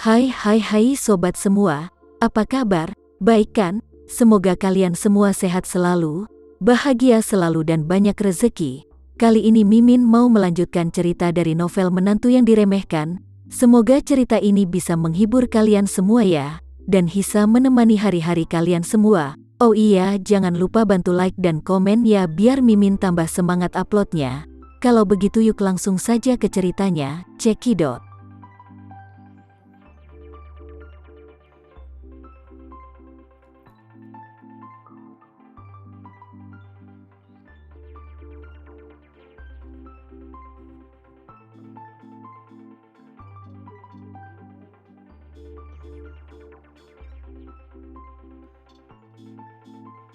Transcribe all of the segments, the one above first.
Hai sobat semua, apa kabar? Baik kan? Semoga kalian semua sehat selalu, bahagia selalu dan banyak rezeki. Kali ini Mimin mau melanjutkan cerita dari novel Menantu yang Diremehkan. Semoga cerita ini bisa menghibur kalian semua ya, dan bisa menemani hari-hari kalian semua. Oh iya, jangan lupa bantu like dan komen ya biar Mimin tambah semangat uploadnya. Kalau begitu yuk langsung saja ke ceritanya, cekidot.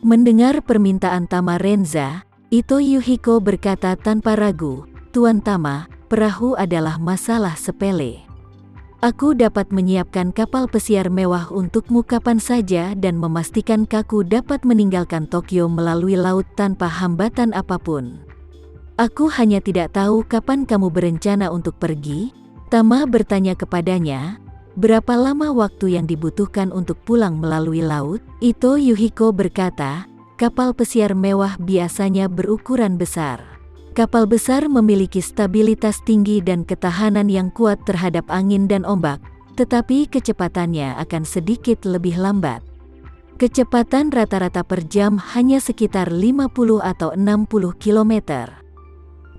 Mendengar permintaan Tama Renza, Ito Yuhiko berkata tanpa ragu, "Tuan Tama, perahu adalah masalah sepele. Aku dapat menyiapkan kapal pesiar mewah untukmu kapan saja dan memastikan kaku dapat meninggalkan Tokyo melalui laut tanpa hambatan apapun. Aku hanya tidak tahu kapan kamu berencana untuk pergi?" Tama bertanya kepadanya. Berapa lama waktu yang dibutuhkan untuk pulang melalui laut? Ito Yuhiko berkata, kapal pesiar mewah biasanya berukuran besar. Kapal besar memiliki stabilitas tinggi dan ketahanan yang kuat terhadap angin dan ombak, tetapi kecepatannya akan sedikit lebih lambat. Kecepatan rata-rata per jam hanya sekitar 50 atau 60 km.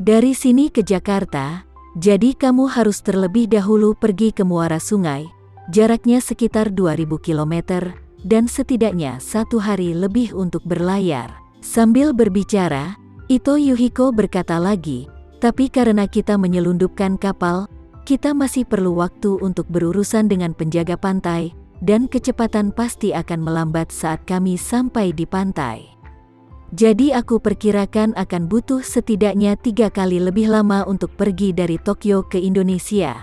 Dari sini ke Jakarta, jadi kamu harus terlebih dahulu pergi ke muara sungai, jaraknya sekitar 2000 km, dan setidaknya 1 hari lebih untuk berlayar. Sambil berbicara, Ito Yuhiko berkata lagi, tapi karena kita menyelundupkan kapal, kita masih perlu waktu untuk berurusan dengan penjaga pantai, dan kecepatan pasti akan melambat saat kami sampai di pantai. Jadi aku perkirakan akan butuh setidaknya 3 kali lebih lama untuk pergi dari Tokyo ke Indonesia.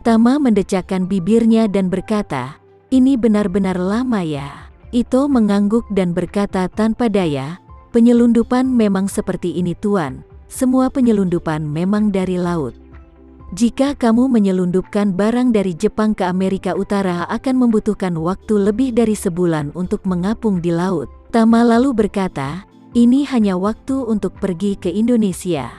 Tama mendecakkan bibirnya dan berkata, ini benar-benar lama ya. Ito mengangguk dan berkata tanpa daya, penyelundupan memang seperti ini tuan, semua penyelundupan memang dari laut. Jika kamu menyelundupkan barang dari Jepang ke Amerika Utara akan membutuhkan waktu lebih dari sebulan untuk mengapung di laut. Tama lalu berkata, ini hanya waktu untuk pergi ke Indonesia.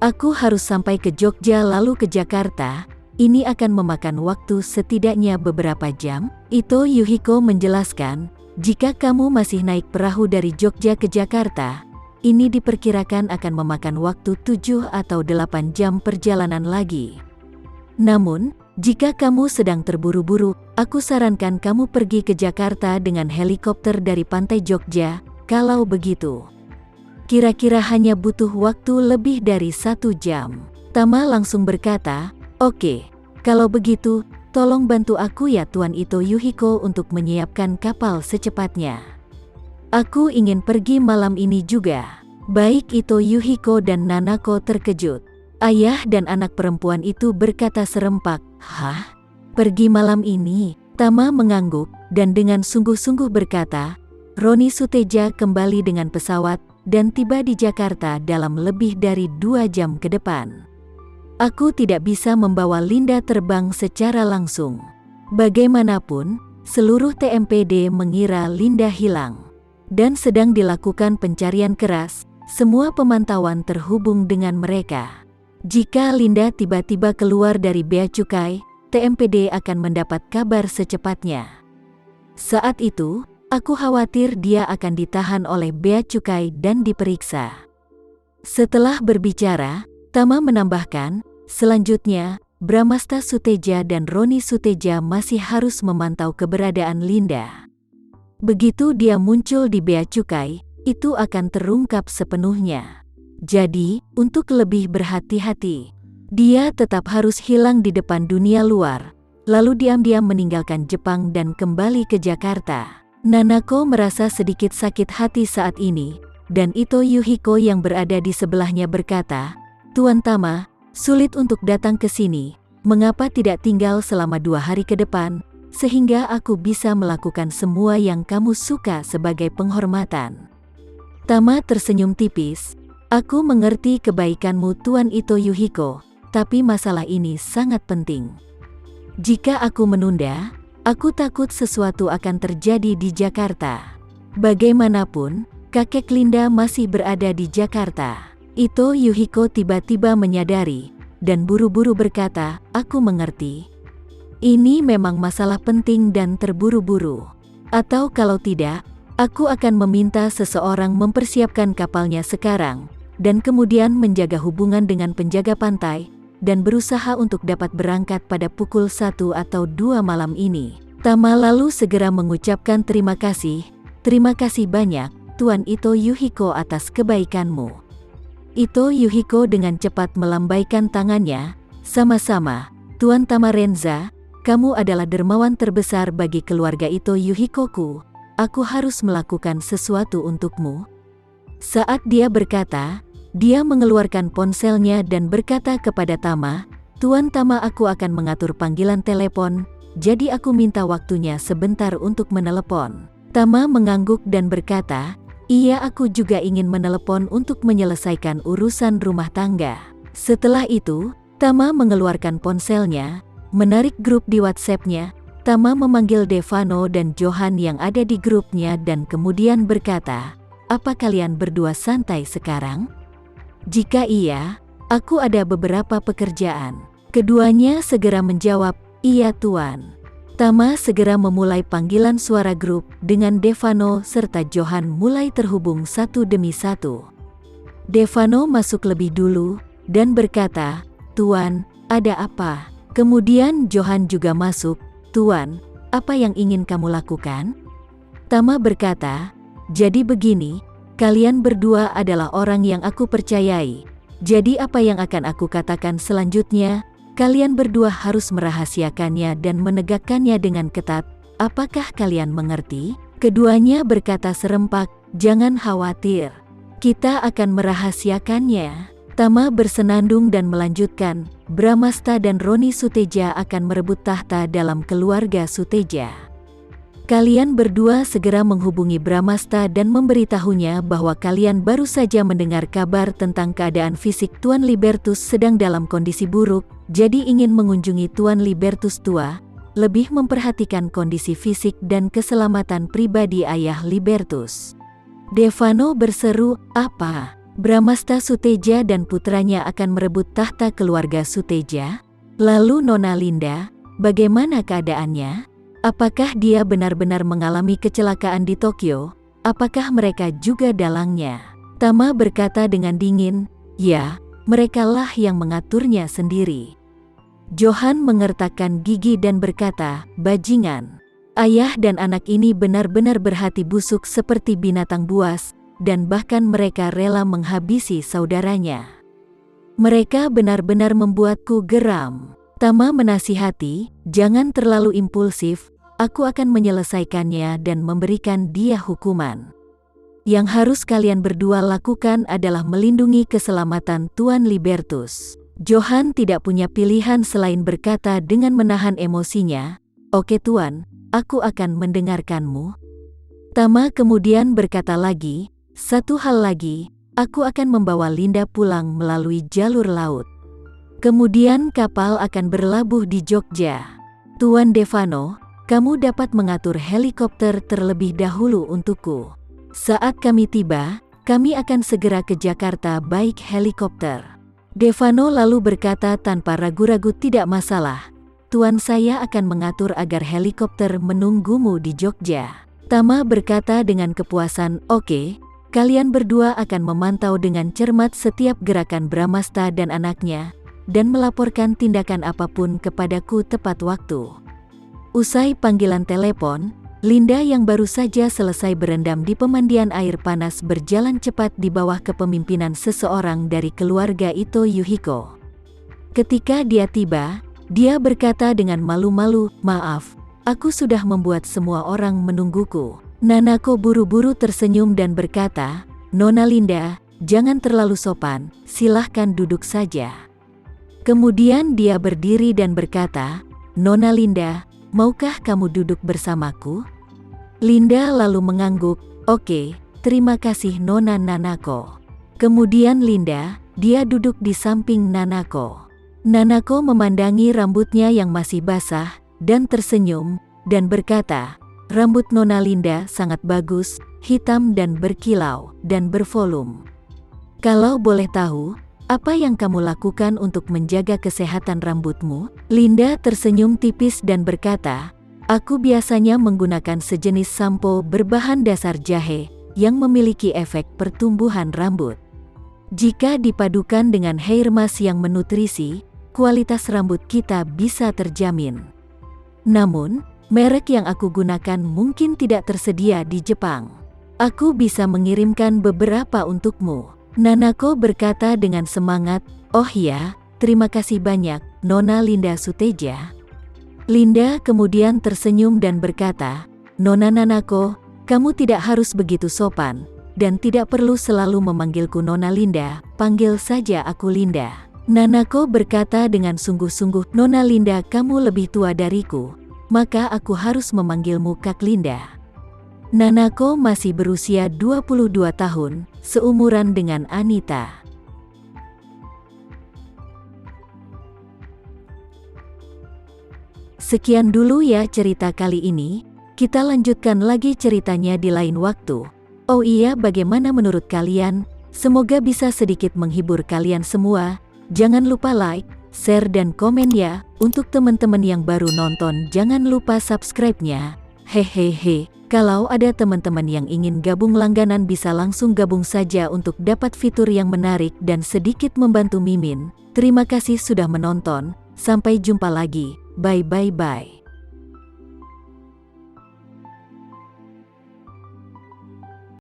Aku harus sampai ke Jogja lalu ke Jakarta, ini akan memakan waktu setidaknya beberapa jam. Ito Yuhiko menjelaskan, jika kamu masih naik perahu dari Jogja ke Jakarta, ini diperkirakan akan memakan waktu 7 atau 8 jam perjalanan lagi. Namun, jika kamu sedang terburu-buru, aku sarankan kamu pergi ke Jakarta dengan helikopter dari pantai Jogja. Kalau begitu, kira-kira hanya butuh waktu lebih dari 1 jam. Tama langsung berkata, oke, kalau begitu, tolong bantu aku ya Tuan Ito Yuhiko untuk menyiapkan kapal secepatnya. Aku ingin pergi malam ini juga. Baik, Ito Yuhiko dan Nanako terkejut. Ayah dan anak perempuan itu berkata serempak, "Hah? Pergi malam ini?" Tama mengangguk, dan dengan sungguh-sungguh berkata, Roni Suteja kembali dengan pesawat, dan tiba di Jakarta dalam lebih dari 2 jam ke depan. Aku tidak bisa membawa Linda terbang secara langsung. Bagaimanapun, seluruh TMPD mengira Linda hilang. Dan sedang dilakukan pencarian keras, semua pemantauan terhubung dengan mereka. Jika Linda tiba-tiba keluar dari bea cukai, TMPD akan mendapat kabar secepatnya. Saat itu, aku khawatir dia akan ditahan oleh bea cukai dan diperiksa. Setelah berbicara, Tama menambahkan, selanjutnya, Bramasta Suteja dan Roni Suteja masih harus memantau keberadaan Linda. Begitu dia muncul di bea cukai, itu akan terungkap sepenuhnya. Jadi, untuk lebih berhati-hati, dia tetap harus hilang di depan dunia luar, lalu diam-diam meninggalkan Jepang dan kembali ke Jakarta. Nanako merasa sedikit sakit hati saat ini, dan Ito Yuhiko yang berada di sebelahnya berkata, Tuan Tama, sulit untuk datang ke sini, mengapa tidak tinggal selama 2 hari ke depan, sehingga aku bisa melakukan semua yang kamu suka sebagai penghormatan. Tama tersenyum tipis, aku mengerti kebaikanmu Tuan Ito Yuhiko, tapi masalah ini sangat penting. Jika aku menunda, aku takut sesuatu akan terjadi di Jakarta. Bagaimanapun, kakek Linda masih berada di Jakarta. Ito Yuhiko tiba-tiba menyadari, dan buru-buru berkata, aku mengerti. Ini memang masalah penting dan terburu-buru. Atau kalau tidak, aku akan meminta seseorang mempersiapkan kapalnya sekarang, dan kemudian menjaga hubungan dengan penjaga pantai, dan berusaha untuk dapat berangkat pada pukul 1 atau 2 malam ini. Tama lalu segera mengucapkan terima kasih banyak, Tuan Ito Yuhiko atas kebaikanmu. Ito Yuhiko dengan cepat melambaikan tangannya, sama-sama, Tuan Tamarenza, kamu adalah dermawan terbesar bagi keluarga Ito Yuhikoku. Aku harus melakukan sesuatu untukmu. Saat dia berkata, dia mengeluarkan ponselnya dan berkata kepada Tama, Tuan Tama, aku akan mengatur panggilan telepon, jadi aku minta waktunya sebentar untuk menelepon. Tama mengangguk dan berkata, iya, aku juga ingin menelepon untuk menyelesaikan urusan rumah tangga. Setelah itu, Tama mengeluarkan ponselnya, menarik grup di WhatsApp-nya. Tama memanggil Devano dan Johan yang ada di grupnya dan kemudian berkata, apa kalian berdua santai sekarang? Jika iya, aku ada beberapa pekerjaan. Keduanya segera menjawab, iya Tuan. Tama segera memulai panggilan suara grup dengan Devano serta Johan mulai terhubung satu demi satu. Devano masuk lebih dulu dan berkata, Tuan, ada apa? Kemudian Johan juga masuk, Tuan, apa yang ingin kamu lakukan? Tama berkata, jadi begini, kalian berdua adalah orang yang aku percayai. Jadi apa yang akan aku katakan selanjutnya, kalian berdua harus merahasiakannya dan menegakkannya dengan ketat. Apakah kalian mengerti? Keduanya berkata serempak, jangan khawatir. Kita akan merahasiakannya. Tama bersenandung dan melanjutkan, Bramasta dan Roni Suteja akan merebut tahta dalam keluarga Suteja. Kalian berdua segera menghubungi Bramasta dan memberitahunya bahwa kalian baru saja mendengar kabar tentang keadaan fisik Tuan Libertus sedang dalam kondisi buruk, jadi ingin mengunjungi Tuan Libertus tua, lebih memperhatikan kondisi fisik dan keselamatan pribadi ayah Libertus. Devano berseru, apa? Bramasta Suteja dan putranya akan merebut tahta keluarga Suteja? Lalu Nona Linda, bagaimana keadaannya? Apakah dia benar-benar mengalami kecelakaan di Tokyo? Apakah mereka juga dalangnya? Tama berkata dengan dingin, ya, merekalah yang mengaturnya sendiri. Johan mengertakkan gigi dan berkata, bajingan. Ayah dan anak ini benar-benar berhati busuk seperti binatang buas, dan bahkan mereka rela menghabisi saudaranya. Mereka benar-benar membuatku geram. Tama menasihati, jangan terlalu impulsif, aku akan menyelesaikannya dan memberikan dia hukuman. Yang harus kalian berdua lakukan adalah melindungi keselamatan Tuan Libertus. Johan tidak punya pilihan selain berkata dengan menahan emosinya, oke Tuan, aku akan mendengarkanmu. Tama kemudian berkata lagi, satu hal lagi, aku akan membawa Linda pulang melalui jalur laut. Kemudian kapal akan berlabuh di Jogja. Tuan Devano, kamu dapat mengatur helikopter terlebih dahulu untukku. Saat kami tiba, kami akan segera ke Jakarta baik helikopter. Devano lalu berkata tanpa ragu-ragu, tidak masalah. Tuan, saya akan mengatur agar helikopter menunggumu di Jogja. Tama berkata dengan kepuasan, oke. Kalian berdua akan memantau dengan cermat setiap gerakan Bramasta dan anaknya, dan melaporkan tindakan apapun kepadaku tepat waktu. Usai panggilan telepon, Linda yang baru saja selesai berendam di pemandian air panas berjalan cepat di bawah kepemimpinan seseorang dari keluarga Ito Yuhiko. Ketika dia tiba, dia berkata dengan malu-malu, maaf, aku sudah membuat semua orang menungguku. Nanako buru-buru tersenyum dan berkata, Nona Linda, jangan terlalu sopan, silahkan duduk saja. Kemudian dia berdiri dan berkata, Nona Linda, maukah kamu duduk bersamaku? Linda lalu mengangguk, oke, terima kasih Nona Nanako. Kemudian Linda, dia duduk di samping Nanako. Nanako memandangi rambutnya yang masih basah, dan tersenyum, dan berkata, "Rambut Nona Linda sangat bagus, hitam dan berkilau, dan bervolume. Kalau boleh tahu, apa yang kamu lakukan untuk menjaga kesehatan rambutmu?" Linda tersenyum tipis dan berkata, "Aku biasanya menggunakan sejenis sampo berbahan dasar jahe, yang memiliki efek pertumbuhan rambut. Jika dipadukan dengan hair mask yang menutrisi, kualitas rambut kita bisa terjamin. Namun, merek yang aku gunakan mungkin tidak tersedia di Jepang. Aku bisa mengirimkan beberapa untukmu." Nanako berkata dengan semangat, "Oh ya, terima kasih banyak, Nona Linda Suteja." Linda kemudian tersenyum dan berkata, "Nona Nanako, kamu tidak harus begitu sopan, dan tidak perlu selalu memanggilku Nona Linda, panggil saja aku Linda." Nanako berkata dengan sungguh-sungguh, "Nona Linda, kamu lebih tua dariku, maka aku harus memanggilmu Kak Linda." Nanako masih berusia 22 tahun, seumuran dengan Anita. Sekian dulu ya cerita kali ini, kita lanjutkan lagi ceritanya di lain waktu. Oh iya, bagaimana menurut kalian? Semoga bisa sedikit menghibur kalian semua. Jangan lupa like, share dan komen ya. Untuk teman-teman yang baru nonton, jangan lupa subscribe-nya. Hehehe. Kalau ada teman-teman yang ingin gabung langganan bisa langsung gabung saja untuk dapat fitur yang menarik dan sedikit membantu Mimin. Terima kasih sudah menonton. Sampai jumpa lagi. Bye bye bye.